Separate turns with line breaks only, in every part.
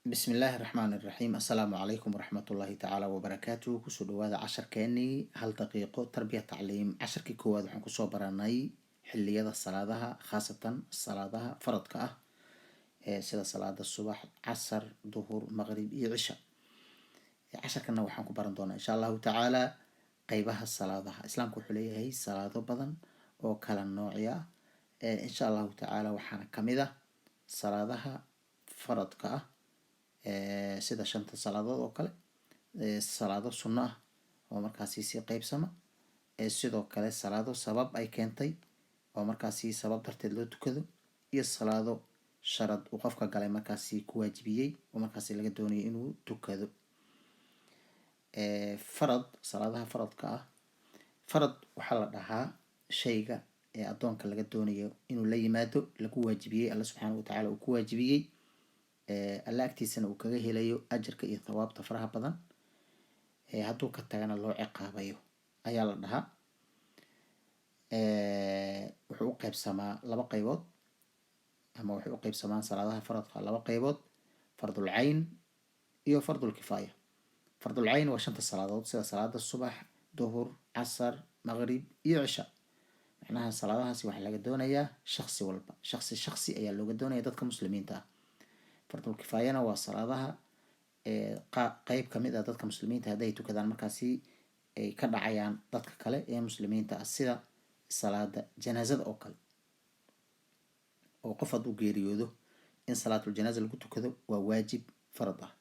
بسم الله الرحمن الرحيم. السلام عليكم ورحمة الله تعالى وبركاته. كسو دوادا عشر كاني هل دقيقة تربية تعليم عشر كي كواد وحن كسو براناي حلية الصلاة خاصة الصلاة فرضك سيدا صلاة الصبح عصر ظهر مغرب عشاء. عشر كنا وحن كبران دونا إن شاء الله تعالى قيبها الصلاة إسلام كحولية هي صلاة بدن أو كلا نوعية إن شاء الله تعالى وحنا كمدة صلاة فرضك sida shanta salaadood oo kale salaado sunno ah oo markaasi si qaybsama sidoo kale salaado sabab ay keentay oo markaasi sabab darteed loo tukado iyo salaado sharad uu qofka galay markaasi ku waajibiyey oo markaasi laga doonayo inuu tukado. farad salaadaha faradka ah farad waxaa la dhahaa shayga adoonka laga doonayo inuu la yimaado lagu waajibiyey alla subxaanahu watacaala uu ku waajibiyey alla agtiisana uu kaga helayo ajarka iyo thawaabta faraha badan hadduu ka tagana loo ciqaabayo ayaa la dhahaa. wuxuu u qaybsamaa laba qaybood ama waxay u qaybsamaan salaadaha faradka laba qaybood, fardul cayn iyo fardul kifaaya. fardul cayn waa shanta salaadood sida salaada subax, duhur, casar, maqrib iyo cisha. macnaha salaadahaasi waxaa laga doonayaa shakhsi walba, shakhsi ayaa looga doonaya dadka muslimiinta ah. fardul kifaayana waa salaadaha qayb ka mid ah dadka muslimiinta hadday tukadaan markaasi ay ka dhacayaan dadka kale ee muslimiinta ah, sida salaada janaazada oo kale oo qof hadduu geeriyoodo in salaatul janaaza lagu tukado waa waajib farad ah.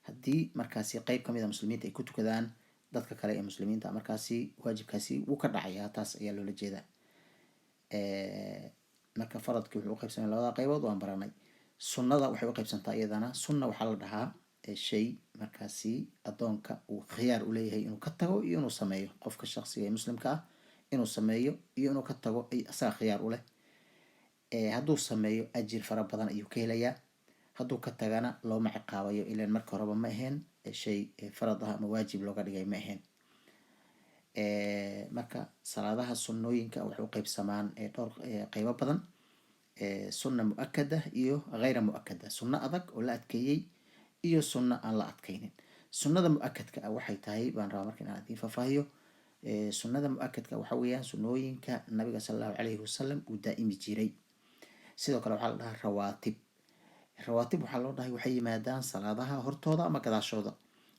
haddii markaasi qayb ka mid ah muslimiinta ay ku tukadaan dadka kale ee muslimiinta ah markaasi waajibkaasi wuu ka dhacayaa, taas ayaa loola jeedaa. marka faradkii wuxuu u qaybsamay labada qaybood waan baranay. sunnada waxay u qaybsantaa iyadana. sunna waxaa la dhahaa shay markaasi adoonka uu khiyaar u leeyahay inuu ka tago iyo inuu sameeyo. qofka shakhsiga ee muslimka ah inuu sameeyo iyo inuu ka tago ay asaga khiyaar u leh. hadduu sameeyo ajir fara badan ayuu ka helayaa, hadduu ka tagana looma ciqaabayo ilaan marka horeba ma ahayn shay farad ah ama waajib looga dhigay ma ahayn. marka salaadaha sunnooyinka waxay u qaybsamaan dhowr qaybo badan. sunna mu-akada iyo hayra mu-akada, sunno adag oo la adkeeyey iyo sunno aan la adkaynin. sunnada mu-akadka ah waxay tahay baan rabaa marka inaan idiin faahfaahiyo. sunnada mu-akadka waxa weeyaan sunnooyinka nabiga sala allahu calayhi wasalam uu daa'imi jiray. sidoo kale waxaa la dhahaa rawaatib. rawaatib waxaa loo dhahay waxay yimaadaan salaadaha hortooda ama gadaashooda.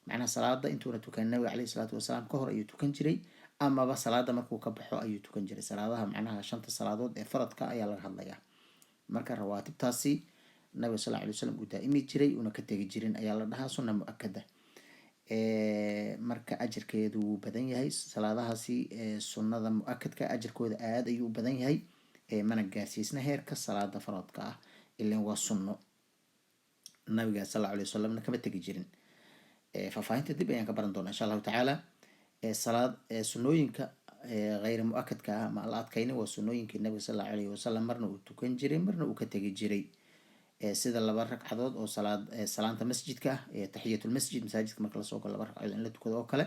macnaha salaada intuuna tukan nabiga calayhi salaatu wasalaam ka hor ayuu tukan jiray amaba salaada markuu ka baxo ayuu tukan jiray. salaadaha macnaha shanta salaadood ee faradka ayaa laga hadlayaa. marka rawaatibtaasi nabiga sal alla alay wasalam uu daa'imi jiray una ka tegi jirin ayaa la dhahaa sunna mu-akada. marka ajarkeedu wuu badan yahay salaadahaasi. sunnada mu-akadka ajarkooda aada ayuu u badan yahay, mana gaarsiisna heerka salaada faradka ah ilan waa sunno nabiga sal alla alay wasalamna kama tegi jirin. faahfaahinta dib ayaan ka baran doonaa insha allahu tacaala. sunnooyinka hayra mu-akadka ah ama la adkaynin waa sunnooyinkii nabiga sal allahu alayhi wasalam marna uu tukan jiray marna uu ka tegi jiray. sida laba ragcadood oo salaanta masjidka ah taxiyatulmasjid, masaajidka marka lasoo galo laba ragcadood in la tukado oo kale.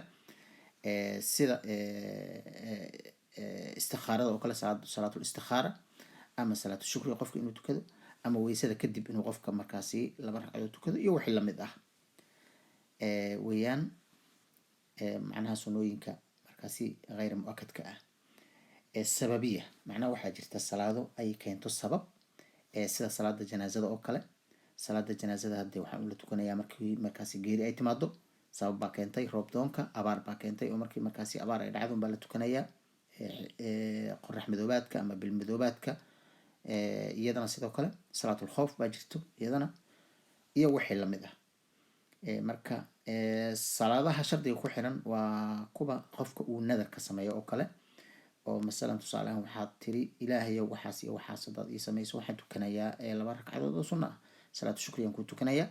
sida istikhaarada oo kale, salaatul istikhaara ama salaatu shukri qofka inuu tukado, ama weysada kadib inuu qofka markaasi laba ragcadood tukado iyo wixii lamid ah weeyaan. macnaha sunnooyinka markaasi hayra mu-akadka ah. sababiya macnaha waxaa jirta salaado ay keento sabab, sida salaada janaazada oo kale. salaada janaazada hadee waxaa la tukanayaa markii markaasi geeri ay timaado, sabab baa keentay, roob doonka, abaar baa keentay oo markii markaasi abaar ay dhacdo baa la tukanayaa. qorax madoobaadka ama bil madoobaadka iyadana sidoo kale salaatul khawf baa jirto iyadana iyo wixii lamid ah. marka salaadaha shardiga ku xiran waa kuwa qofka uu nadarka sameeyo oo kale, oo masalan tusaale ahaan waxaad tiri ilaahayow waxaas iyo waxaas hadaad ii samayso waxaan tukanayaa laba ragcadood oo sunno ah, salaatu shukriyan ku tukanayaa.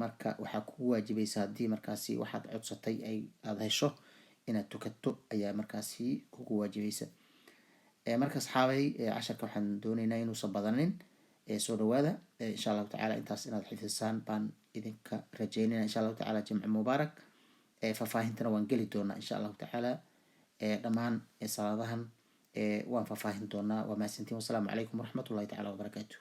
marka waxaa kugu waajibaysa haddii markaasi waxaad codsatay aada hesho inaad tukato ayaa markaasi kugu waajibaysa. marka asxaabay casharka waxaan doonaynaa inuusan badanin. soo dhawaada insha allahu tacaala. intaas inaad xifdisaan baan idinka rajeynayna insha allahu tacaala. jimco mubaarak. faahfaahintana waan geli doonaa insha allahu tacaala. dhammaan salaadahan waan faahfaahin doonaa. waa mahadsantiin. wassalaamu calaykum waraxmatullahi tacaala wabarakaatu.